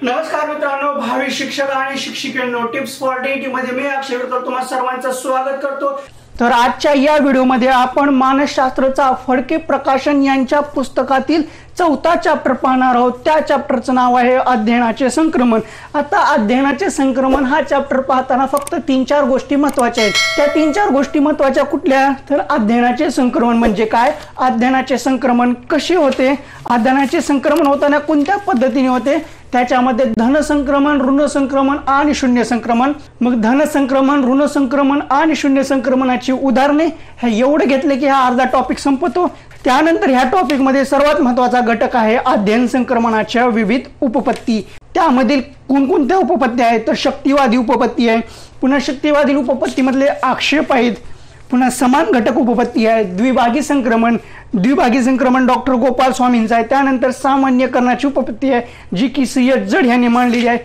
नमस्कार मित्रांनो, भावी शिक्षक आणि शिक्षिकांनो, टिप्स फॉर डेटी मध्ये मी अक्षय तुम्हा सर्वांचं स्वागत करतो। तर आजच्या या व्हिडिओमध्ये आपण मानसशास्त्राचा फडके प्रकाशन यांच्या पुस्तकातील 4था चॅप्टर पाहणार आहोत। त्या चॅप्टरचं नाव आहे अध्ययनाचे संक्रमण। आता अध्ययनाचे संक्रमण हा चॅप्टर पाहताना फक्त 3-4 गोष्टी महत्त्वाच्या आहेत। त्या 3-4 गोष्टी महत्त्वाच्या कुठल्या? तर अध्ययनाचे संक्रमण म्हणजे काय, अध्ययनाचे संक्रमण कसे होते, अध्ययनाचे संक्रमण होताना कोणत्या पद्धतीने होते, त्याच्यामध्ये धन संक्रमण, ऋण संक्रमण आणि शून्य संक्रमण। मग धन संक्रमण, ऋण संक्रमण आणि शून्य संक्रमणाची उदाहरणे हे एवढे घेतले की हा अर्धा टॉपिक संपतो। त्यानंतर ह्या टॉपिक मध्ये सर्वात महत्त्वाचा घटक आहे अध्ययन संक्रमणाच्या विविध उपपत्ती। त्यामधील कोणकोणत्या उपपत्ती आहेत? तर शक्तिवादी उपपत्ती आहे, पुन्हा शक्तिवादी उपपत्ती मधले आक्षेप आहेत, पुन्हा समान घटक उपपत्ती आहे, द्विभागी संक्रमण डॉक्टर गोपाल स्वामींचा आहे। त्यानंतर सामान्यकरणाची उपपत्ती आहे जी की C.H. जड यांनी मांडलेली आहे।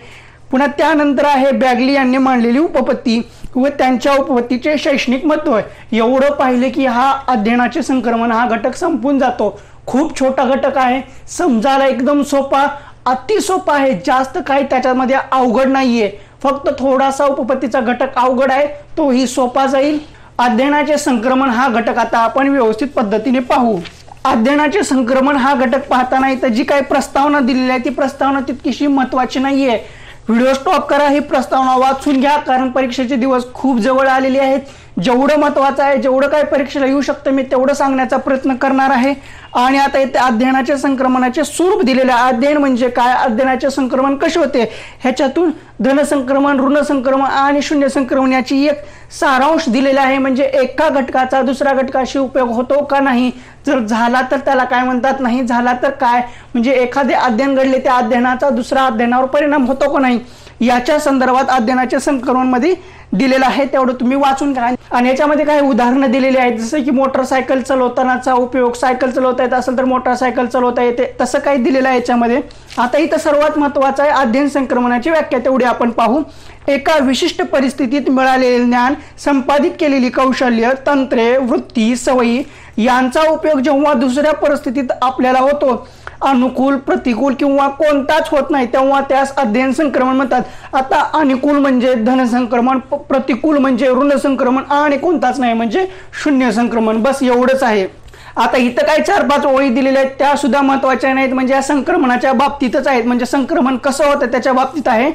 पुन्हा त्यानंतर आहे बॅगली यांनी मांडलेली उपपत्ती व त्यांच्या उपपत्तीचे शैक्षणिक महत्त्व आहे। एवढं पाहिले की हा अध्ययनाचे संक्रमण हा घटक संपून जातो। खूप छोटा घटक आहे, समजायला एकदम सोपा, अति सोपा आहे, जास्त काही त्याच्यामध्ये अवघड नाहीये। फक्त थोडासा उपपत्तीचा घटक अवघड आहे, तोही सोपा जाईल। अध्ययनाचे संक्रमण हा घटक आता आपण व्यवस्थित पद्धतीने पाहू। अध्ययनाचे संक्रमण हा घटक पाहताना इथं जी काही प्रस्तावना दिलेली आहे ती प्रस्तावना तितकीशी महत्त्वाची नाहीये। व्हिडिओ स्टॉप करा, ही प्रस्तावना वाचून घ्या, कारण परीक्षेचे दिवस खूप जवळ आलेले आहेत। जेवढं महत्त्वाचं आहे, जेवढं काही परीक्षेला येऊ शकतं मी तेवढं सांगण्याचा प्रयत्न करणार आहे। आणि आता इथे अध्ययनाचे संक्रमणाचे स्वरूप दिलेले आहे। अध्ययन म्हणजे काय, अध्ययनाचे संक्रमण कसे होते, ह्याच्यातून धन संक्रमण, ऋण संक्रमण आणि शून्य संक्रमण याची एक सारांश दिलेला आहे। म्हणजे एका घटकाचा दुसऱ्या घटकाशी उपयोग होतो का नाही, जर झाला तर त्याला काय म्हणतात, नाही झाला तर काय, म्हणजे एखादे अध्ययन घडले त्या अध्ययनाचा दुसऱ्या अध्ययनावर परिणाम होतो का नाही, याच्या संदर्भात अध्ययनाचे संक्रमण मध्ये दिलेलं आहे। तेवढं तुम्ही वाचून घ्या। आणि याच्यामध्ये काही उदाहरणं दिलेली आहेत, जसं की मोटरसायकल चालवतानाचा उपयोग, सायकल चालवता येत असेल तर मोटरसायकल चालवता येते, तसं काही दिलेलं आहे याच्यामध्ये। आता इथं सर्वात महत्त्वाचं आहे अध्ययन संक्रमणाची व्याख्या, तेवढी आपण पाहू। एका विशिष्ट परिस्थितीत मिळालेले ज्ञान, संपादित केलेली कौशल्य, तंत्रे, वृत्ती, सवयी यांचा उपयोग जेव्हा दुसऱ्या परिस्थितीत आपल्याला होतो, अनुकूल, प्रतिकूल किंवा कोणताच होत नाही, तेव्हा त्यास अध्ययन संक्रमण म्हणतात। आता अनुकूल म्हणजे धन संक्रमण, प्रतिकूल म्हणजे ऋण संक्रमण आणि कोणताच नाही म्हणजे शून्य संक्रमण। बस एवढंच आहे। आता इथं काही 4-5 ओळी दिलेल्या आहेत, त्या सुद्धा महत्त्वाच्या नाहीत, म्हणजे या संक्रमणाच्या बाबतीतच आहेत, म्हणजे संक्रमण कसं होतं त्याच्या बाबतीत आहे।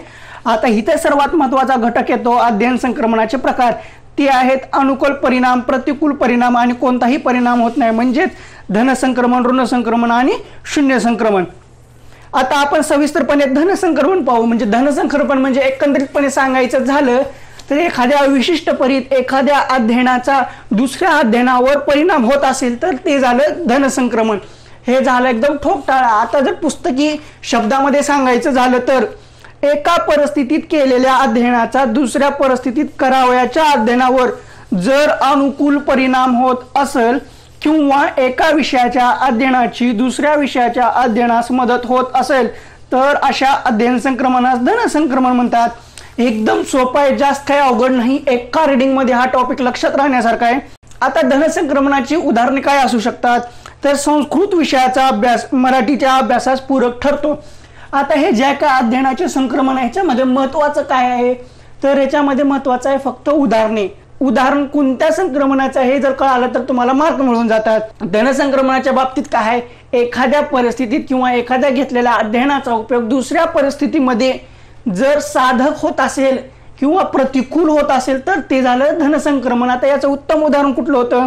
आता इथे सर्वात महत्त्वाचा घटक येतो अध्ययन संक्रमणाचे प्रकार, ते आहेत अनुकूल परिणाम, प्रतिकूल परिणाम आणि कोणताही परिणाम होत नाही, म्हणजेच धन संक्रमण, ऋण संक्रमण आणि शून्य संक्रमण। आता आपण सविस्तरपणे धन संक्रमण पाहू। म्हणजे धन संक्रमण म्हणजे एकंदरीतपणे सांगायचं झालं तर एखाद्या विशिष्ट एखाद्या अध्ययनाचा दुसऱ्या अध्ययनावर परिणाम होत असेल तर ते झालं धन संक्रमण। हे झालं एकदम ठोकताळा। आता जर पुस्तकी शब्दामध्ये सांगायचं झालं तर एका परिस्थितीत केलेल्या अध्ययनाचा दुसऱ्या परिस्थितीत करावयाच्या अध्ययनावर जर अनुकूल परिणाम होत असेल किंवा एका विषयाच्या अध्ययनाची दुसऱ्या विषयाच्या अध्ययनास मदत होत असेल तर अशा अध्ययन संक्रमणास धन संक्रमण म्हणतात। एकदम सोपं आहे, जास्त काही अवघड नाही, एका रीडिंग मध्ये हा टॉपिक लक्षात राहण्यासारखा आहे। आता धन संक्रमणाची उदाहरणे काय असू शकतात? तर संस्कृत विषयाचा अभ्यास मराठीच्या अभ्यासास पूरक ठरतो। आता हे ज्या काय अध्ययनाचे संक्रमण आहे ह्याच्यामध्ये महत्त्वाचं काय आहे, तर ह्याच्यामध्ये महत्त्वाचं आहे फक्त उदाहरणे। उदाहरण कोणत्या संक्रमणाचं हे जर कळालं तर तुम्हाला मार्क मिळून जातात। धन संक्रमणाच्या बाबतीत काय आहे, एखाद्या परिस्थितीत किंवा एखाद्या घेतलेल्या अध्ययनाचा उपयोग दुसऱ्या परिस्थितीमध्ये जर साधक होत असेल किंवा प्रतिकूल होत असेल तर ते झालं धन संक्रमण। आता याचं उत्तम उदाहरण कुठलं होतं?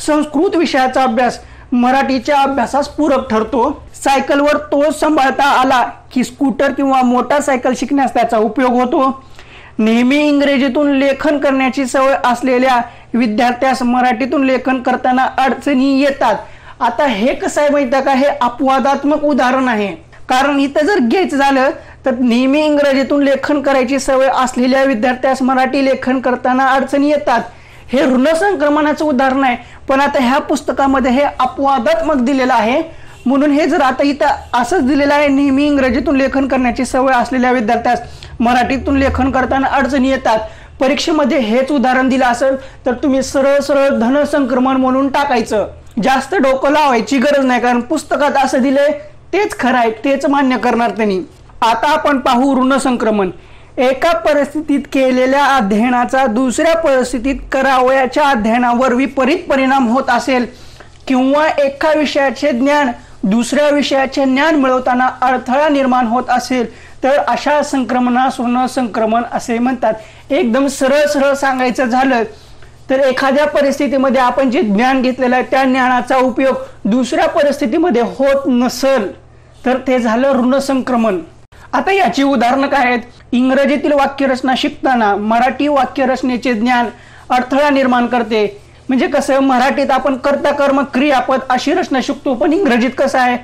संस्कृत विषयाचा अभ्यास मराठीच्या अभ्यासास पूरक ठरतो। सायकलवर तोच सांभाळता आला की स्कूटर किंवा मोटारसायकल शिकण्यास त्याचा उपयोग होतो। नेहमी इंग्रजीतून लेखन करण्याची सवय असलेल्या विद्यार्थ्यास मराठीतून लेखन करताना अडचणी येतात। आता हे कसं आहे माहिती आहे का, हे अपवादात्मक उदाहरण आहे, कारण इथं जर घ्यायचं झालं तर नेहमी इंग्रजीतून लेखन करायची सवय असलेल्या विद्यार्थ्यास मराठी लेखन करताना अडचणी येतात, हे ऋण संक्रमणाचं उदाहरण आहे। पण आता ह्या पुस्तकामध्ये हे अपवादात्मक दिलेलं आहे, म्हणून हे जर आता इथं असंच दिलेलं आहे, नेहमी इंग्रजीतून लेखन करण्याची सवय असलेल्या विद्यार्थ्यास मराठीतून लेखन करताना अडचणी येतात, परीक्षेमध्ये हेच उदाहरण दिलं असेल तर तुम्ही सरळ सरळ धन संक्रमण म्हणून टाकायचं, जास्त डोकं लावायची गरज नाही, कारण पुस्तकात असं दिलंय तेच खरं आहे, तेच मान्य करणार त्यांनी। आता आपण पाहू ऋणसंक्रमण। एका परिस्थितीत केलेल्या अध्ययनाचा दुसऱ्या परिस्थितीत करावयाच्या अध्ययनावर विपरीत परिणाम होत असेल किंवा एका विषयाचे ज्ञान दुसऱ्या विषयाचे ज्ञान मिळवताना अडथळा निर्माण होत असेल तर अशा संक्रमणास ऋणसंक्रमण असे म्हणतात। एकदम सरळ सरळ सांगायचं झालं तर एखाद्या परिस्थितीमध्ये आपण जे ज्ञान घेतलेलं आहे त्या ज्ञानाचा उपयोग दुसऱ्या परिस्थितीमध्ये होत नसेल तर ते झालं ऋणसंक्रमण। आता याची उदाहरणं काय आहेत? इंग्रजीतील वाक्यरचना शिकताना मराठी वाक्यरचनेचे ज्ञान अडथळा निर्माण करते। म्हणजे कसं, मराठीत आपण कर्ता कर्म क्रियापद अशी रचना शिकतो, पण इंग्रजीत कसं आहे,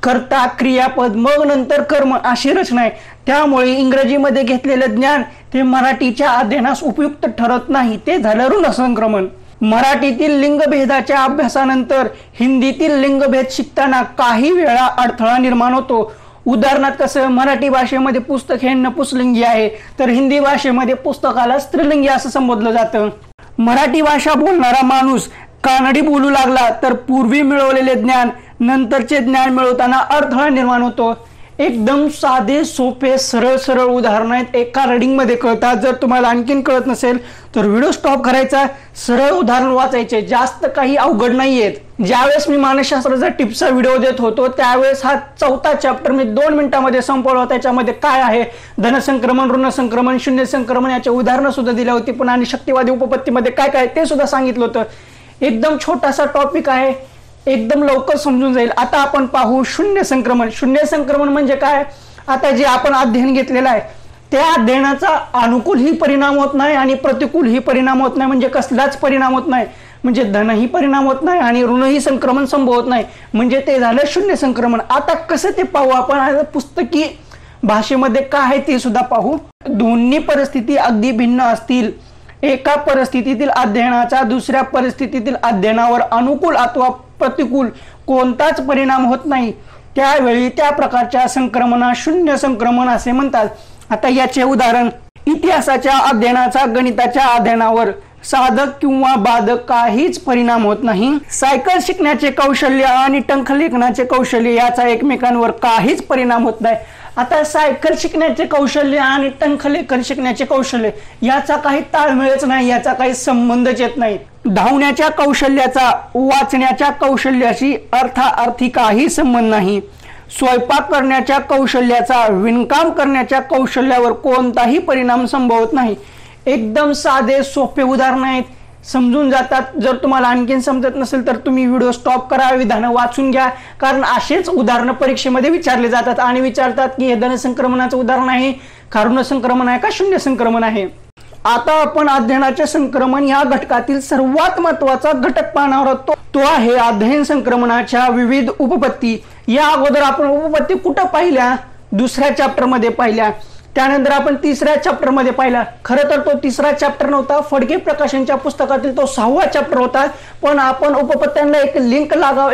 कर्ता क्रियापद मग नंतर कर्म अशी रचना आहे। त्यामुळे इंग्रजीमध्ये घेतलेलं ज्ञान ते मराठीच्या अध्ययनास उपयुक्त ठरत नाही, ते झालं ऋणसंक्रमण। मराठीतील लिंगभेदाच्या अभ्यासानंतर हिंदीतील लिंगभेद शिकताना काही वेळा अडथळा निर्माण होतो। उदाहरणार्थ कसं, मराठी भाषेमध्ये पुस्तक हे नपुंसकलिंगी आहे तर हिंदी भाषेमध्ये पुस्तकाला स्त्रीलिंगी असं संबोधलं जातं। मराठी भाषा बोलणारा माणूस कानडी बोलू लागला तर पूर्वी मिळवलेले ज्ञान नंतरचे ज्ञान मिळवताना अडथळा निर्माण होतो। एकदम साधे सोपे सरळ सरळ उदाहरण आहेत, एका रीडिंग मध्ये कळतात। जर तुम्हाला आणखीन कळत नसेल तर व्हिडिओ स्टॉप करायचा, सरळ उदाहरण वाचायचे, जास्त काही अवघड नाहीयेत। ज्यावेळेस मी मानसशास्त्राचा टिप्सचा व्हिडिओ देत होतो त्यावेळेस हा 4था चॅप्टर मी 2 मिनिटांमध्ये संपवला। त्याच्यामध्ये काय आहे, धनसंक्रमण, ऋणसंक्रमण, शून्य संक्रमण याचे उदाहरणं सुद्धा दिली होती, पण आणि शक्तिवादी उपपत्तीमध्ये काय काय ते सुद्धा सांगितलं होतं। एकदम छोटासा टॉपिक आहे, एकदम लवकर समजून जाईल। आता आपण पाहू शून्य संक्रमण। शून्य संक्रमण म्हणजे काय, आता जे आपण अध्ययन घेतलेलं आहे त्या अध्ययनाचा अनुकूलही परिणाम होत नाही आणि प्रतिकूलही परिणाम होत नाही, म्हणजे कसलाच परिणाम होत नाही, म्हणजे धनही परिणाम होत नाही आणि ऋणही संक्रमण संभवत नाही, म्हणजे ते झालं शून्य संक्रमण। आता कसं ते पाहू आपण, पुस्तकी भाषेमध्ये काय आहे ते सुद्धा पाहू। दोन्ही परिस्थिती अगदी भिन्न असतील, एका परिस्थितीतील अध्ययनाचा दुसऱ्या परिस्थितीतील अध्ययनावर अनुकूल अथवा प्रतिकूल कोणताच परिणाम होत नाही, त्यावेळी त्या प्रकारच्या संक्रमणास शून्य संक्रमण असे म्हणतात। आता याचे उदाहरण, इतिहासाच्या अध्ययनाचा गणिताच्या अध्ययनावर साधक किंवा बाधक काहीच परिणाम होत नाही। सायकल शिकण्याचे कौशल्य आणि टंकलेखनाचे कौशल्य याचा एकमेकांवर काहीच परिणाम होत नाही। आता सायकल शिकण्याचे कौशल्य आणि टंकलेखन शिकण्याचे कौशल्य याचा काही ताळमेळच नाही, याचा काही संबंधच येत नाही। धावण्याच्या कौशल्याचा वाचण्याच्या कौशल्याशी अर्थार्थी काही संबंध नाही। स्वयंपाक करण्याच्या कौशल्याचा विणकाम करण्याच्या कौशल्यावर कोणताही परिणाम संभवत नाही। एकदम साधे सोपे उदाहरण आहेत, समजून जातात। जर तुम्हाला आणखीन समजत नसेल तर तुम्ही व्हिडिओ स्टॉप करा, विधानं वाचून घ्या, कारण असेच उदाहरणं परीक्षेमध्ये विचारले जातात आणि विचारतात की हे धनसंक्रमणाचं उदाहरण आहे का ऋणसंक्रमण आहे का शून्य संक्रमण आहे। आता आपण अध्ययनाचे संक्रमण या घटकातील सर्वात महत्त्वाचा घटक पाहणार आहोत, तो आहे अध्ययन संक्रमणाच्या विविध उपपत्ती। या अगोदर आपण उपपत्ती कुठं पाहिल्या, दुसऱ्या चॅप्टर मध्ये पाहिल्या, त्यानंतर आपण तिसऱ्या चॅप्टर मध्ये पाहिला। खरं तर तो तिसरा चॅप्टर नव्हता, फडके प्रकाशनच्या पुस्तकातील तो 6वा चॅप्टर होता, पण आपण उपपत्त्यांना एक लिंक लागाव,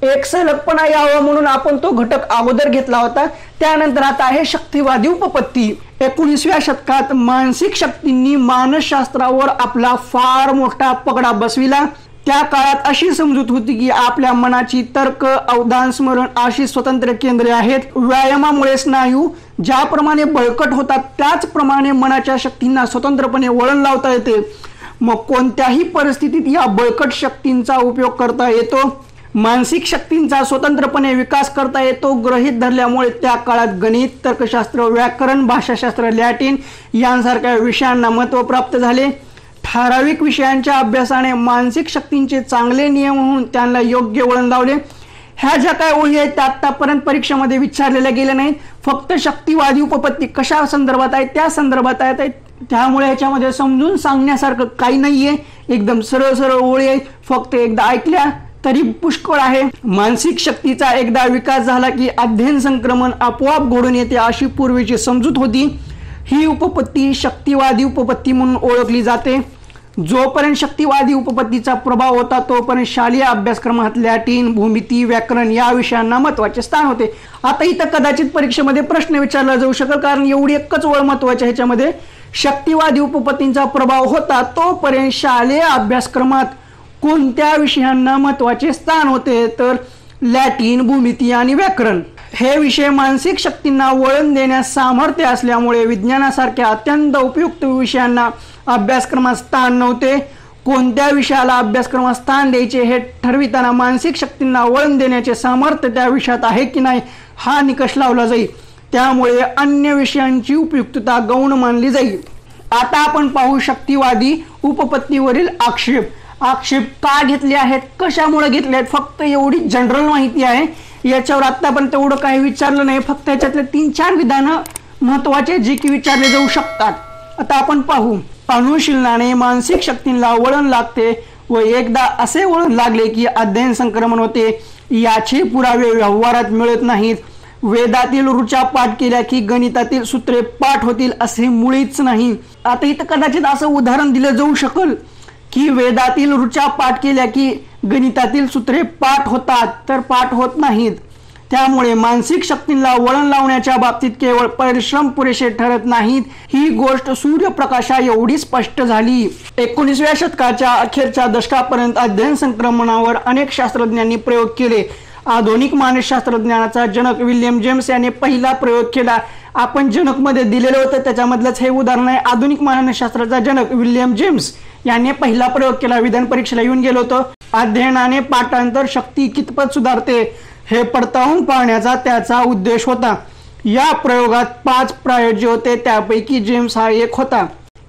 एक सलगपणा यावा म्हणून आपण तो घटक अगोदर घेतला होता। त्यानंतर आता आहे शक्तिवादी उपपत्ती। 19व्या शतकात मानसिक शक्तींनी मानसशास्त्रावर आपला फार मोठा पगडा बसविला। त्या काळात अशी समजूत होती की आपल्या मनाची तर्क, अवधान, स्मरण अशी स्वतंत्र केंद्रे आहेत। व्यायामामुळे स्नायू ज्याप्रमाणे बळकट होतात त्याचप्रमाणे मनाच्या शक्तींना स्वतंत्रपणे वळण लावता येते। मग कोणत्याही परिस्थितीत या बळकट शक्तींचा उपयोग करता येतो, मानसिक शक्तींचा स्वतंत्रपणे विकास करता येतो गृहीत धरल्यामुळे त्या काळात गणित, तर्कशास्त्र, व्याकरण, भाषाशास्त्र, लॅटिन यांसारख्या विषयांना महत्त्व प्राप्त झाले। ठराविक विषयांच्या अभ्यासाने मानसिक शक्तींचे चांगले नियम म्हणून त्यांना योग्य वळण लावले। ह्या ज्या काय ओळी आहेत त्या आतापर्यंत परीक्षेमध्ये विचारलेल्या गेल्या नाहीत, फक्त शक्तिवादी उपपत्ती कशा संदर्भात आहेत त्या संदर्भात आहेत, त्यामुळे ह्याच्यामध्ये समजून सांगण्यासारखं काही नाहीये, एकदम सरळ सरळ ओळी आहेत, फक्त एकदा ऐकल्या तरी पुष्कळ आहे। मानसिक शक्तीचा एकदा विकास झाला की अध्ययन संक्रमण आपोआप घडून येते अशी पूर्वीची समजूत होती। ही उपपत्ती शक्तिवादी उपपत्ती म्हणून ओळखली जाते। जोपर्यंत शक्तिवादी उपपत्तीचा प्रभाव होता तोपर्यंत शालेय अभ्यासक्रमात लॅटिन, भूमिती, व्याकरण या विषयांना महत्त्वाचे स्थान होते। आता इथं कदाचित परीक्षेमध्ये प्रश्न विचारला जाऊ शकेल, कारण एवढी एकच ओळ महत्त्वाची ह्याच्यामध्ये, शक्तिवादी उपपत्तींचा प्रभाव होता तोपर्यंत शालेय अभ्यासक्रमात कोणत्या विषयांना महत्त्वाचे स्थान होते, तर लॅटिन, भूमिती आणि व्याकरण। हे विषय मानसिक शक्तींना वळण देण्यास सामर्थ्य असल्यामुळे विज्ञानासारख्या अत्यंत उपयुक्त विषयांना अभ्यासक्रमात स्थान नव्हते. कोणत्या विषयाला अभ्यासक्रमात स्थान द्यायचे हे ठरविताना मानसिक शक्तींना वळण देण्याचे सामर्थ्य त्या विषयात आहे की नाही हा निकष लावला जाईल. त्यामुळे अन्य विषयांची उपयुक्तता गौण मानली जाईल. आता आपण पाहू शक्तिवादी उपपत्तीवरील आक्षेप. आक्षेप का घेतले आहेत, कशामुळे घेतले आहेत, फक्त एवढी जनरल माहिती आहे. याच्यावर आतापर्यंत तेवढं काही विचारलं नाही. फक्त याच्यातले 3-4 विधानं महत्वाचे जे की विचारले जाऊ शकतात. आता आपण पाहू. अनुशीलनाने मानसिक शक्तींना वळण लागते व एकदा असे वळण लागले की अध्ययन संक्रमण होते. याचे पुरावे व्यवहारात मिळत नाहीत. वेदातील ऋचा पाठ केल्या की गणितातील सूत्रे पाठ होतील असे मुळीच नाही. आता इथं कदाचित असं उदाहरण दिलं जाऊ शकल की वेदातील ऋचा पाठ केल्या की गणितातील सूत्रे पाठ होतात, तर पाठ होत नाहीत. त्यामुळे मानसिक शक्तींना वळण लावण्याच्या बाबतीत केवळ परिश्रम पुरेसे ठरत नाहीत. ही गोष्ट सूर्यप्रकाशा एवढी स्पष्ट झाली. 19व्या शतकाच्या अखेरच्या दशकापर्यंत अध्ययन संक्रमणावर अनेक शास्त्रज्ञांनी प्रयोग केले. आधुनिक मानसशास्त्रज्ञानाचा जनक विल्यम जेम्स याने पहिला प्रयोग केला. आपण जनकमध्ये दिलेलं होतं त्याच्यामधलंच हे उदाहरण आहे. आधुनिक मानसशास्त्राचा जनक विल्यम जेम्स याने पहिला प्रयोग केला. विधान परीक्षेला येऊन गेलो होतं. अध्ययनाने पाठांतर शक्ती कितपत सुधारते हे पडताळून पाहण्याचा त्याचा उद्देश होता. या प्रयोगात 5 प्रायोज्य होते, त्यापैकी जेम्स हा एक होता.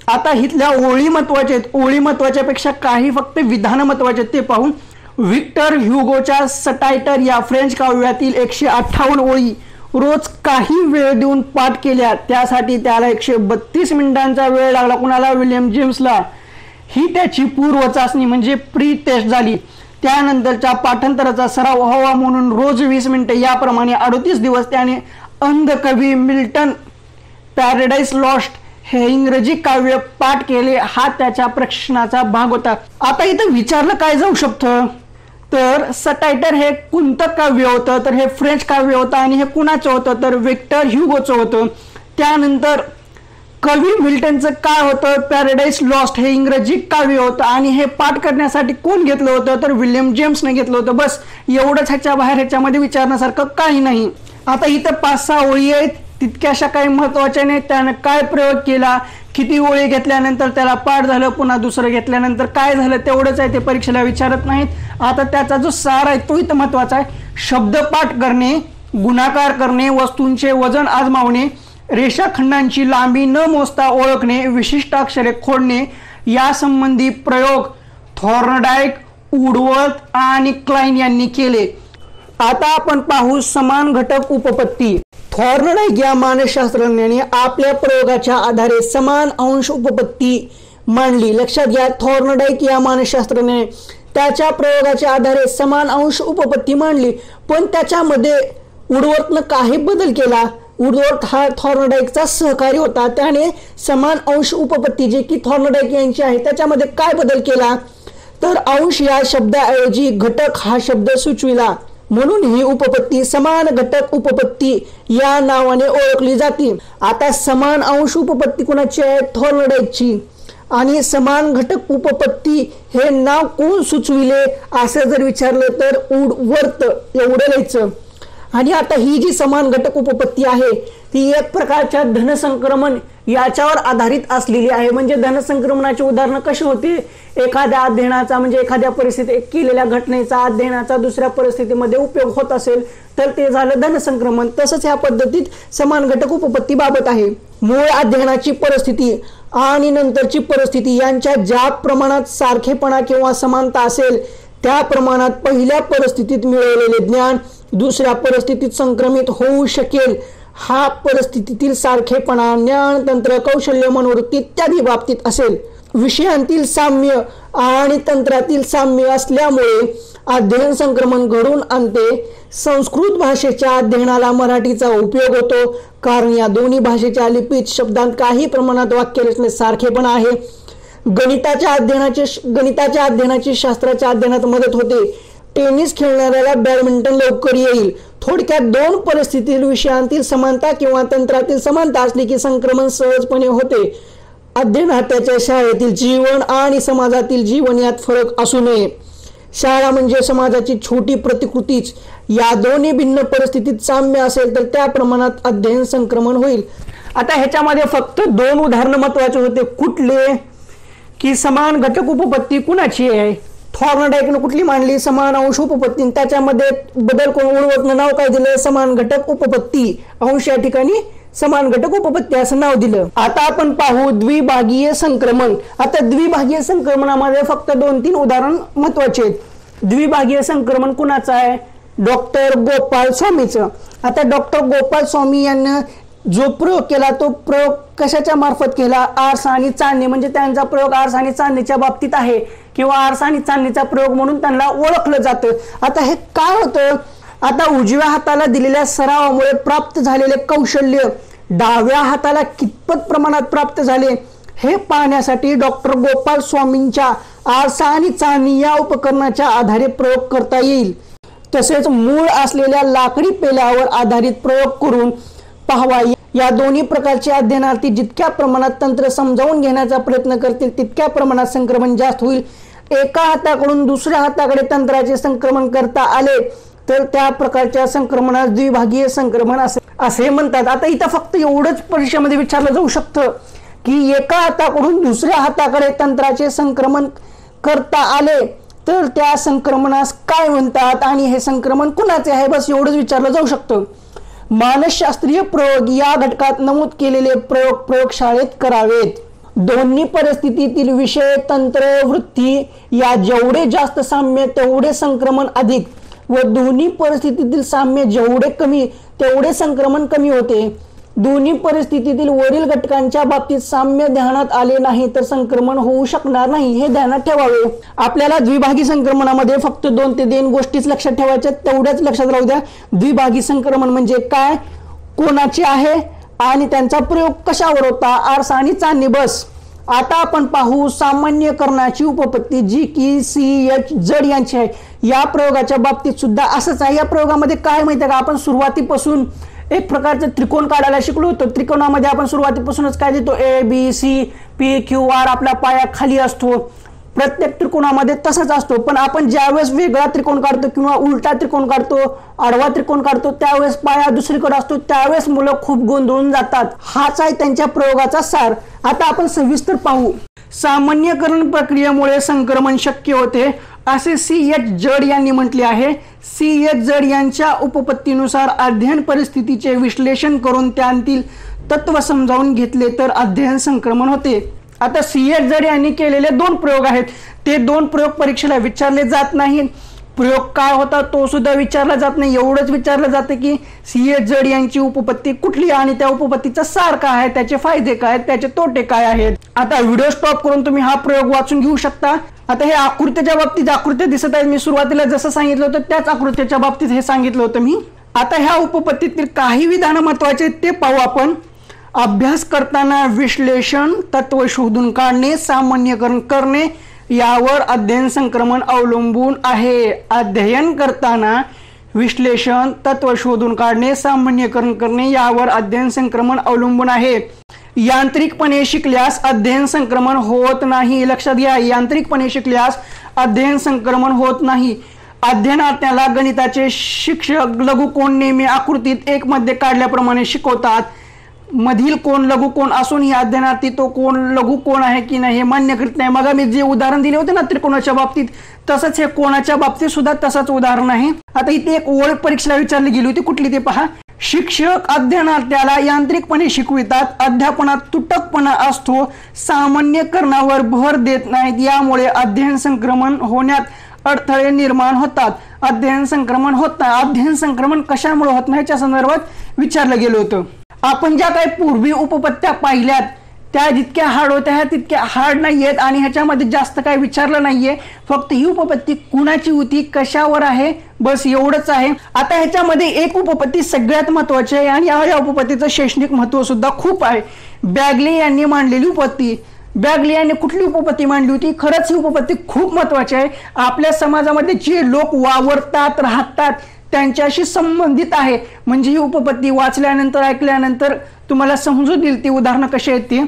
आता इथल्या ओळी महत्वाच्या आहेत. ओळी महत्वाच्या पेक्षा काही फक्त विधान महत्वाचे ते पाहू. व्हिक्टर ह्युगोच्या सटायटर या फ्रेंच काव्यातील 158 ओळी रोज काही वेळ देऊन पाठ केल्या. त्यासाठी त्याला 132 मिनिटांचा वेळ लागला. कुणाला? विल्यम जेम्सला. ही त्याची पूर्व चाचणी म्हणजे प्री टेस्ट झाली. त्यानंतरच्या पाठांतराचा सराव व्हावा म्हणून रोज 20 मिनिटे याप्रमाणे 38 दिवस त्याने अंधकवी मिल्टन पॅराडाईस लॉस्ट हे इंग्रजी काव्य पाठ केले. हा त्याच्या प्रशिक्षणाचा भाग होता. आता इथं विचारलं काय जाऊ शकतं, तर सटायटर हे कोणतं काव्य होतं, तर हे फ्रेंच काव्य होतं. आणि हे कुणाचं होतं, तर व्हिक्टर ह्युगोचं होतं. त्यानंतर कवी मिल्टनचं काय होतं, पॅराडाईस लॉस्ट हे इंग्रजी काव्य होतं. आणि हे पाठ करण्यासाठी कोण घेतलं होतं, तर विल्यम जेम्सने घेतलं होतं. बस एवढंच. ह्याच्या बाहेर ह्याच्यामध्ये विचारण्यासारखं काही नाही. आता इथं 5-6 ओळी आहेत, तितक्याशा काही महत्वाच्या नाही. त्यानं काय प्रयोग केला, किती ओळी घेतल्यानंतर त्याला पाठ झालं, पुन्हा दुसरं घेतल्यानंतर काय झालं, तेवढंच आहे. ते परीक्षेला विचारत नाहीत. आता त्याचा जो सार आहे तो इथं महत्वाचा आहे. शब्दपाठ करणे, गुणाकार करणे, वस्तूंचे वजन आजमावणे, रेषाखंडांची लांबी न मोजता ओळखणे, विशिष्ट अक्षरे खोडणे यासंबंधी प्रयोग थॉर्नडाईक, वुडवर्थ आणि क्लाइन यांनी केले. आता आपण पाहू समान घटक उपपत्ती. थॉर्नडाईक या मानसशास्त्रज्ञाने आपल्या प्रयोगाच्या आधारे समान अंश उपपत्ती मांडली. लक्षात घ्या, थॉर्नडाईक या मानसशास्त्रज्ञाने त्याच्या प्रयोगाच्या आधारे समान अंश उपपत्ती मांडली. पण त्याच्यामध्ये वुडवर्थनं काही बदल केला. वुडवर्थ हा थॉर्नडाईकचा सहकारी होता. त्याने समान अंश उपपत्ती जे की थॉर्नडाईक यांची आहे त्याच्यामध्ये काय बदल केला, तर अंश या शब्दाऐवजी घटक हा शब्द सुचविला. म्हणून ही उपपत्ती समान घटक उपपत्ती या नावाने ओळखली जाते. आता समान अंश उपपत्ती कोणाची आहे, थॉर्नडाईकची. आणि समान घटक उपपत्ती हे नाव कोण सुचविले असं जर विचारलं तर वुडवर्थ एवढं लिहायचं. आणि आता ही जी समान घटक उपपत्ती आहे ती एक प्रकारच्या धनसंक्रमण याच्यावर आधारित असलेली आहे. म्हणजे धनसंक्रमणाची उदाहरणं कशी होती, एखाद्या अध्ययनाचा म्हणजे एखाद्या परिस्थितीत केलेल्या घटनेचा अध्ययनाचा दुसऱ्या परिस्थितीमध्ये उपयोग होत असेल तर ते झालं धनसंक्रमण. तसंच ह्या पद्धतीत समान घटक उपपत्ती बाबत आहे. मूळ अध्ययनाची परिस्थिती आणि नंतरची परिस्थिती यांच्या ज्या प्रमाणात सारखेपणा किंवा समानता असेल त्या प्रमाणात पहिल्या परिस्थितीत मिळवलेले ज्ञान दुसऱ्या परिस्थितीत संक्रमित होऊ शकेल. हा परिस्थितीतील सारखेपणा ज्ञान, तंत्र, कौशल्य, मनोवृत्ती इत्यादी बाबतीत असेल. विषयांतील साम्य आणि तंत्रातील साम्य असल्यामुळे अध्ययन संक्रमण घडून आणते. संस्कृत भाषेच्या अध्ययनाला मराठीचा उपयोग होतो कारण या दोन्ही भाषेच्या लिपीत शब्दांत काही प्रमाणात वाक्यरचनेत सारखेपणा आहे. गणिताच्या अध्ययनाची शास्त्राच्या अध्ययनात मदत होते. टेनिस खेळणाऱ्याला बॅडमिंटन लवकर येईल. थोडक्यात दोन परिस्थितीतील विषयांतील समानता किंवा तंत्रातील समानता असली की संक्रमण सहजपणे होते. अध्ययनात त्याच्या शाळेतील जीवन आणि समाजातील जीवन यात फरक असू नये. शाळा म्हणजे समाजाची छोटी प्रतिकृतीच. या दोन्ही भिन्न परिस्थितीत साम्य असेल तर त्या प्रमाणात अध्ययन संक्रमण होईल. आता ह्याच्यामध्ये फक्त 2 उदाहरणं महत्वाचे होते. कुठले? की समान घटक उपपत्ती कुणाची आहे? थॉर्नडाईकनं कुठली मांडली? समान अंश उपपत्ती. त्याच्यामध्ये बदल करून उर्वरकनं नाव काय दिलं? समान घटक उपपत्ती. अंश या ठिकाणी समान घटक उपपत्ती असं नाव दिलं. आता आपण पाहू द्विभागीय संक्रमण. आता द्विभागीय संक्रमणामध्ये फक्त 2-3 उदाहरण महत्वाचे आहेत. द्विभागीय संक्रमण कुणाचं आहे? डॉक्टर गोपाल स्वामीचं. आता डॉक्टर गोपाल स्वामी यांनी जो प्रयोग केला तो प्रयोग कशाच्या मार्फत केला? आरसा आणि चांदणी. म्हणजे त्यांचा प्रयोग आरसा आणि चांदणीच्या बाबतीत आहे किंवा आरसा आणि चांदणीचा प्रयोग म्हणून त्यांना ओळखलं जातं. आता हे काय होतं? आता उजव्या हाताला दिलेल्या सरावामुळे प्राप्त झालेले कौशल्य डाव्या हाताला कितपत प्रमाणात प्राप्त झाले हे पाहण्यासाठी डॉक्टर गोपाल स्वामींच्या आरसा आणि चांदणी या उपकरणाच्या आधारे प्रयोग करता येईल. तसेच मूळ असलेल्या लाकडी पेल्यावर आधारित प्रयोग करून पाहावा. या दोन्ही प्रकारचे अध्ययनार्थी जितक्या प्रमाणात तंत्र समजावून घेण्याचा प्रयत्न करतील तितक्या प्रमाणात संक्रमण जास्त होईल. एका हाताकडून दुसऱ्या हाताकडे तंत्राचे संक्रमण करता आले तर त्या प्रकारच्या संक्रमणास द्विभागीय संक्रमण असे म्हणतात. आता इथं फक्त एवढंच परीक्षेमध्ये विचारलं जाऊ शकतं की एका हाताकडून दुसऱ्या हाताकडे तंत्राचे संक्रमण करता आले तर त्या संक्रमणास काय म्हणतात आणि हे संक्रमण कुणाचे आहे? बस एवढंच विचारलं जाऊ शकतं. मानसशास्त्रीय प्रयोग या घटकात नमूद केलेले प्रयोग प्रयोगशाळेत करावेत. दोन्ही परिस्थितीतील विषय, तंत्र, वृत्ती या जेवढे जास्त साम्य तेवढे संक्रमण अधिक व दोन्ही परिस्थितीतील साम्य जेवढे कमी तेवढे संक्रमण कमी होते. दोन्ही परिस्थितीतील वरील घटकांच्या बाबतीत साम्य ध्यानात आले नाही तर संक्रमण होऊ शकणार नाही हे ध्यानात ठेवावे. आपल्याला द्विभागी संक्रमणामध्ये फक्त 2 ते 3 गोष्टीच लक्षात ठेवायच्या, तेवढ्याच लक्षात राहू द्या. द्विभागी संक्रमण म्हणजे काय, कोणाचे आहे आणि त्यांचा प्रयोग कशावर होता? आरसा आणि चांदणी. बस. आता आपण पाहू सामान्यकरणाची उपपत्ती जी की CH जड यांची आहे. या प्रयोगाच्या बाबतीत सुद्धा असंच आहे. या प्रयोगामध्ये काय माहिती का, आपण सुरुवातीपासून एक प्रकारचे त्रिकोण काढायला शिकलो होतो. त्रिकोणामध्ये आपण सुरुवातीपासूनच काय देतो? ABCPQR आपला पाया खाली असतो. प्रत्येक त्रिकोणामध्ये तसंच असतो. पण आपण ज्यावेळेस वेगळा त्रिकोण काढतो किंवा उलटा त्रिकोण काढतो, आडवा त्रिकोण काढतो त्यावेळेस पाया दुसरीकडे असतो, त्यावेळेस मुलं खूप गोंधळून जातात. हाच आहे त्यांच्या प्रयोगाचा सार. आता आपण सविस्तर पाहू. सामान्यकरण प्रक्रियेमुळे संक्रमण शक्य होते असे CH जड यांनी म्हटले आहे. CH जड यांच्या उपपत्तीनुसार अध्ययन परिस्थितीचे विश्लेषण करून त्यांतील तत्व समजावून घेतले तर अध्ययन संक्रमण होते. आता CH जड यांनी केलेले 2 प्रयोग आहेत. ते 2 प्रयोग परीक्षेला विचारले जात नाहीत. प्रयोग काय होता तो सुद्धा विचारला जात नाही. एवढंच विचारलं जातं की CH जड यांची उपपत्ती कुठली आणि त्या उपपत्तीचा सार काय आहे, त्याचे फायदे काय, त्याचे तोटे काय आहेत. आता व्हिडिओ स्टॉप करून तुम्ही हा प्रयोग वाचून घेऊ शकता. आता हे आकृतीच्या बाबतीत आकृत्या दिसत आहेत. मी सुरुवातीला जसं सांगितलं होतं त्याच आकृतीच्या बाबतीत हे सांगितलं होतं मी. आता ह्या उपपत्तीतील काही विधान महत्वाचे आहेत ते पाहू आपण. अभ्यास करताना विश्लेषण, तत्व शोधून काढणे, सामान्यकरण करणे यावर अध्ययन संक्रमण अवलंबून आहे. अध्ययन करताना विश्लेषण, तत्व शोधून काढणे, सामान्यकरण करणे यावर अध्ययन संक्रमण अवलंबून आहे. यांत्रिकपणे शिकल्यास अध्ययन संक्रमण होत नाही. लक्षात घ्या, यांत्रिकपणे शिकल्यास अध्ययन संक्रमण होत नाही. अध्ययनार्थ्याला गणिताचे शिक्षक लघुकोन नेहमी आकृतीत 1 मध्ये काढल्याप्रमाणे शिकवतात. मधील कोण लघुकोन असून ही अध्ययनार्थी तो कोण लघुकोन आहे की नाही हे मान्य करत नाही. मग मी जे उदाहरण दिले होते ना त्रिकोणाच्या बाबतीत, तसंच हे कोणाच्या बाबतीत सुद्धा तसंच उदाहरण आहे. आता इथे एक ओळ परीक्षेला विचारली गेली होती, कुठली ते पहा. शिक्षक अध्ययनार्थ्याला यांत्रिकपणे शिकवितात. अध्यापनात तुटकपणा असतो. सामान्यकरणावर भर देत नाहीत. यामुळे अध्ययन संक्रमण होण्यात अडथळे निर्माण होतात. अध्ययन संक्रमण होत नाही. अध्ययन संक्रमण कशामुळे होत नाही याच्या संदर्भात विचारलं गेलं होतं. आपण ज्या काही पूर्वी उपपत्त्या पाहिल्यात त्या जितक्या हार्ड होत्या तितक्या हार्ड नाहीयेत आणि ह्याच्यामध्ये जास्त काही विचारलं नाहीये. फक्त ही उपपत्ती कुणाची होती, कशावर आहे, बस एवढंच आहे. आता ह्याच्यामध्ये एक उपपत्ती सगळ्यात महत्वाची आहे आणि या उपपत्तीचं शैक्षणिक महत्व सुद्धा खूप आहे. बॅगले यांनी मांडलेली उपपत्ती. बॅगले यांनी कुठली उपपत्ती मांडली होती? खरंच ही उपपत्ती खूप महत्वाची आहे. आपल्या समाजामध्ये जे लोक वावरतात, राहतात त्यांच्याशी संबंधित आहे. म्हणजे ही उपपत्ती वाचल्यानंतर, ऐकल्यानंतर तुम्हाला समजून येईल ती उदाहरणं कशी आहेत ती.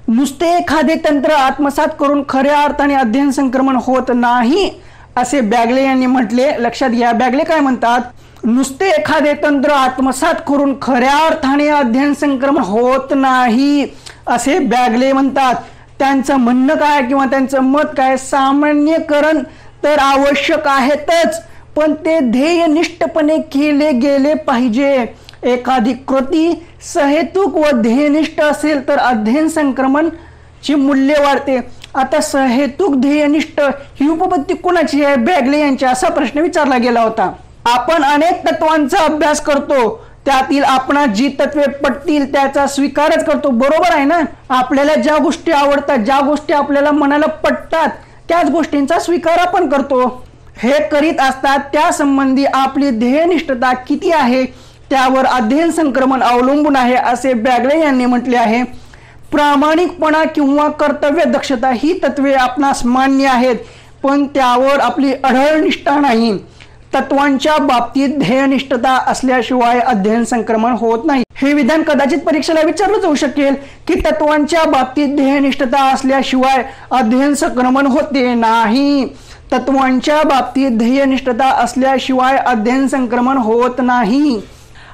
नुसते एखादे तंत्र आत्मसात करून खऱ्या अर्थाने अध्ययन संक्रमण होत नाही असे बॅगले यांनी म्हटले. लक्षात घ्या, बॅगले काय म्हणतात, नुसते एखादे तंत्र आत्मसात करून खऱ्या अर्थाने अध्ययन संक्रमण होत नाही असे बॅगले म्हणतात. त्यांचं म्हणणं काय किंवा त्यांचं मत काय, सामान्यकरण तर आवश्यक आहेतच, पण ते ध्येयनिष्ठपणे केले गेले पाहिजे. एखादी कृती सहेतुक व ध्येयनिष्ठ असेल तर अध्ययन संक्रमण ची मूल्य वाढते. आता सहेतुक ध्येयनिष्ठ ही उपपत्ती कोणाची आहे? बॅगले यांची, असा प्रश्न विचारला गेला होता. आपण अनेक तत्वांचा अभ्यास करतो, त्यातील आपणा जी तत्वे पटतील त्याचा स्वीकारच करतो. बरोबर आहे ना? आपल्याला ज्या गोष्टी आवडतात, ज्या गोष्टी आपल्याला मनाला पटतात त्याच गोष्टींचा स्वीकार आपण करतो. हे करीत असतात त्या संबंधी आपली ध्येयनिष्ठता किती आहे त्यावर अध्ययन संक्रमण अवलंबून आहे असे बॅगले यांनी म्हटले आहे. प्रामाणिकपणा किंवा कर्तव्य दक्षता ही तत्वे आपणास मान्य आहेत, पण त्यावर आपली अढळ निष्ठा नाही. तत्वांच्या बाबतीत ध्येयनिष्ठता असल्याशिवाय अध्ययन संक्रमण होत नाही. हे विधान कदाचित परीक्षेला विचारलं जाऊ शकेल की तत्वांच्या बाबतीत ध्येयनिष्ठता असल्याशिवाय अध्ययन संक्रमण होते नाही. तत्वांच्या बाबतीत ध्येयनिष्ठता असल्याशिवाय अध्ययन संक्रमण होत नाही.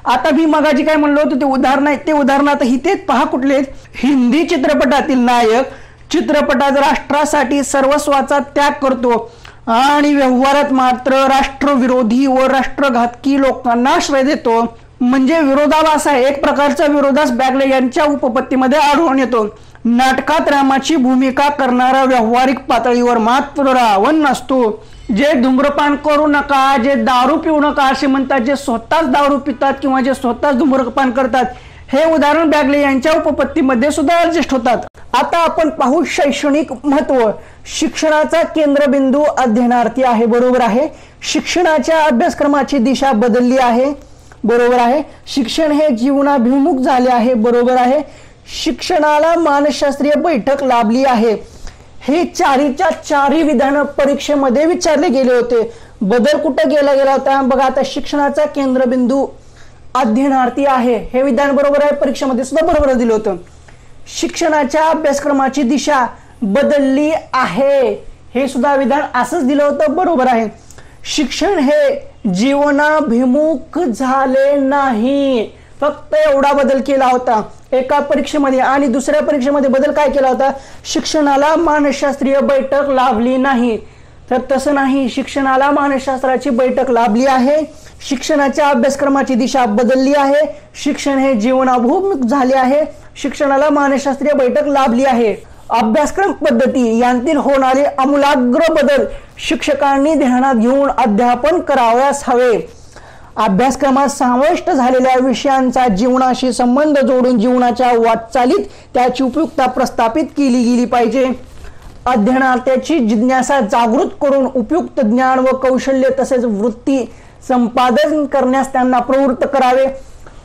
आता मी मगाजी काय म्हणलो होतो ते उदाहरण आहे, ते उदाहरण आता इथे पहा कुठले. हिंदी चित्रपटातील नायक चित्रपटात राष्ट्रासाठी सर्वस्वाचा त्याग करतो आणि व्यवहारात मात्र राष्ट्रविरोधी व राष्ट्रघातकी लोकांना आश्रय देतो. म्हणजे विरोधाभास आहे, एक प्रकारचा विरोधास बॅगले यांच्या उपपत्तीमध्ये आढळून येतो. नाटकात रामाची भूमिका करणारा व्यावहारिक पातळीवर मात्र रावण नसतो. जे धूम्रपान करू नका, जे दारू पिऊ नका असे म्हणतात, जे स्वतःच दारू पितात किंवा जे स्वतःच धूम्रपान करतात, हे उदाहरण बॅगले यांच्या उपपत्तीमध्ये सुद्धा ऍडजस्ट होतात. आता आपण पाहू शैक्षणिक महत्व. शिक्षणाचा केंद्रबिंदू अध्ययनार्थी आहे. बरोबर आहे. शिक्षणाच्या अभ्यासक्रमाची दिशा बदलली आहे. बरोबर आहे. शिक्षण हे जीवनाभिमुख झाले आहे. बरोबर आहे. शिक्षणाला मानसशास्त्रीय बैठक लाभली आहे. हे चारीच्या चारी विधान परीक्षेमध्ये विचारले गेले होते. बदल कुठे गेला होता बघा. आता शिक्षणाचा केंद्रबिंदू अध्ययनार्थी आहे हे विधान बरोबर आहे, परीक्षेमध्ये सुद्धा बरोबर दिलं होतं. शिक्षणाच्या अभ्यासक्रमाची दिशा बदलली आहे हे सुद्धा विधान असंच दिलं होतं. बरोबर आहे. शिक्षण हे जीवनाभिमुख झाले नाही, फक्त एवढा बदल केला होता एका परीक्षेमध्ये. आणि दुसऱ्या परीक्षेमध्ये बदल काय केला होता? शिक्षणाला मानसशास्त्रीय बैठक लाभली नाही. तर तसं नाही, शिक्षणाला मानसशास्त्राची बैठक लाभली आहे. शिक्षणाच्या अभ्यासक्रमाची दिशा बदलली आहे. शिक्षण हे जीवनाभिमुख झाले आहे. शिक्षणाला मानसशास्त्रीय बैठक लाभली आहे. अभ्यासक्रम पद्धती यांतील होणारे आमूलाग्र बदल शिक्षकांनी ध्यानात घेऊन अध्यापन करावयास हवे. अभ्यासक्रमात समाविष्ट झालेल्या विषयांचा जीवनाशी संबंध जोडून जीवनाच्या वाटचालीत त्याची उपयुक्तता प्रस्थापित केली गेली पाहिजे. अध्ययनार्थ्याची जिज्ञासा जागृत करून उपयुक्त ज्ञान व कौशल्य तसेच वृत्ती संपादन करण्यास त्यांना प्रवृत्त करावे.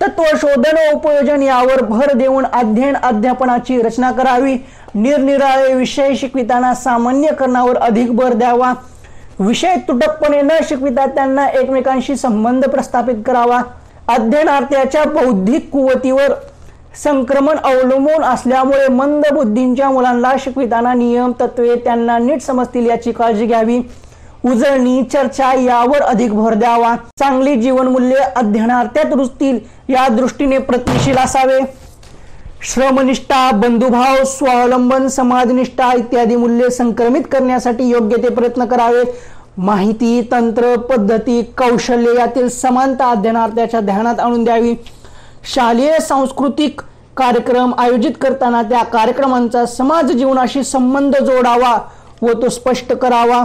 तत्वशोधन व उपयोजन यावर भर देऊन अध्ययन अध्यापनाची रचना करावी. निरनिराळे विषय शिकविताना सामान्यकरणावर अधिक भर द्यावा. विषय तुटकपणे न शिकविता त्यांना एकमेकांशी संबंध प्रस्थापित करावा. अध्ययनार्थ्याच्या बौद्धिक कुवतीवर संक्रमण अवलंबून असल्यामुळे मंद बुद्धींच्या मुलांना शिकविताना नियम तत्वे त्यांना नीट समजतील याची काळजी घ्यावी. उजळणी चर्चा यावर अधिक भर द्यावा. चांगली जीवनमूल्ये अध्ययनार्थ्यात रुजतील या दृष्टीने प्रयत्नशील असावे. श्रमनिष्ठा, बंधुभाव, स्वावलंबन, समाजनिष्ठा इत्यादी मूल्ये संक्रमित करण्यासाठी योग्य ते प्रयत्न करावेत. माहिती, तंत्र, पद्धती, कौशल्य यातील समानता अध्ययनार्थ्याच्या ध्यानात आणून द्यावी. शालेय सांस्कृतिक कार्यक्रम आयोजित करताना त्या कार्यक्रमांचा समाज जीवनाशी संबंध जोडावा व तो स्पष्ट करावा.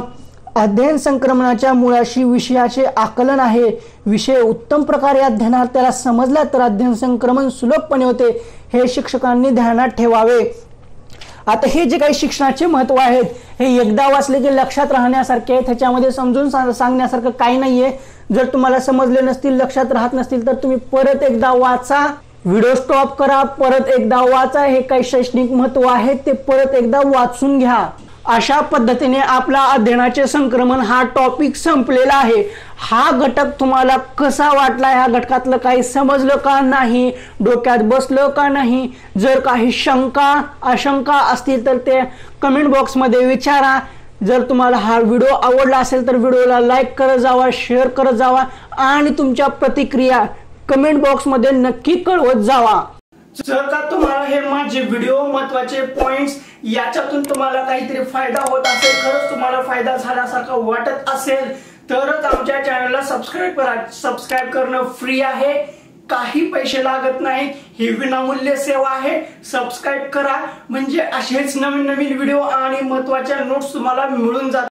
अध्ययन संक्रमणाच्या मुळाशी विषयाचे आकलन आहे. विषय उत्तम प्रकारे अध्ययनार्थ्याला समजला तर अध्ययन संक्रमण सुलभपणे होते हे शिक्षकांनी ध्यानात ठेवावे. आता हे जे काही शिक्षणाचे महत्व आहेत हे एकदा वाचले की लक्षात राहण्यासारखे आहेत. ह्याच्यामध्ये समजून सांगण्यासारखं काही नाहीये. जर तुम्हाला समजले नसतील, लक्षात राहत नसतील तर तुम्ही परत एकदा वाचा, व्हिडिओ स्टॉप करा, परत एकदा वाचा. हे काही शैक्षणिक महत्व आहे ते परत एकदा वाचून घ्या. अशा पद्धतीने आपला अध्ययनाचे संक्रमण हा टॉपिक संपलेला आहे. हा घटक तुम्हाला कसा वाटला, ह्या घटकातलं काही समजलं का नाही, डोक्यात बसलं का नाही, जर काही शंका आशंका असतील तर ते कमेंट बॉक्समध्ये विचारा. जर तुम्हाला हा व्हिडिओ आवडला असेल तर व्हिडिओला लाईक करत जावा, शेअर करत जावा आणि तुमच्या प्रतिक्रिया कमेंट बॉक्समध्ये नक्की कळवत जावा। जर का तुम्हाला हे माझे व्हिडिओ महत्त्वाचे पॉइंट्स याच्यातून तुम्हाला काहीतरी फायदा होत असेल, खरंच तुम्हाला फायदा झाल्यासारखं वाटत असेल तरच आमच्या चॅनलला सबस्क्राईब करा। सबस्क्राईब करणं फ्री आहे, काही पैसे लागत नाहीत, ही विनामूल्य सेवा आहे। सबस्क्राईब करा म्हणजे असेच नवीन नवीन व्हिडिओ आणि महत्त्वाच्या नोट्स तुम्हाला मिळून जातात।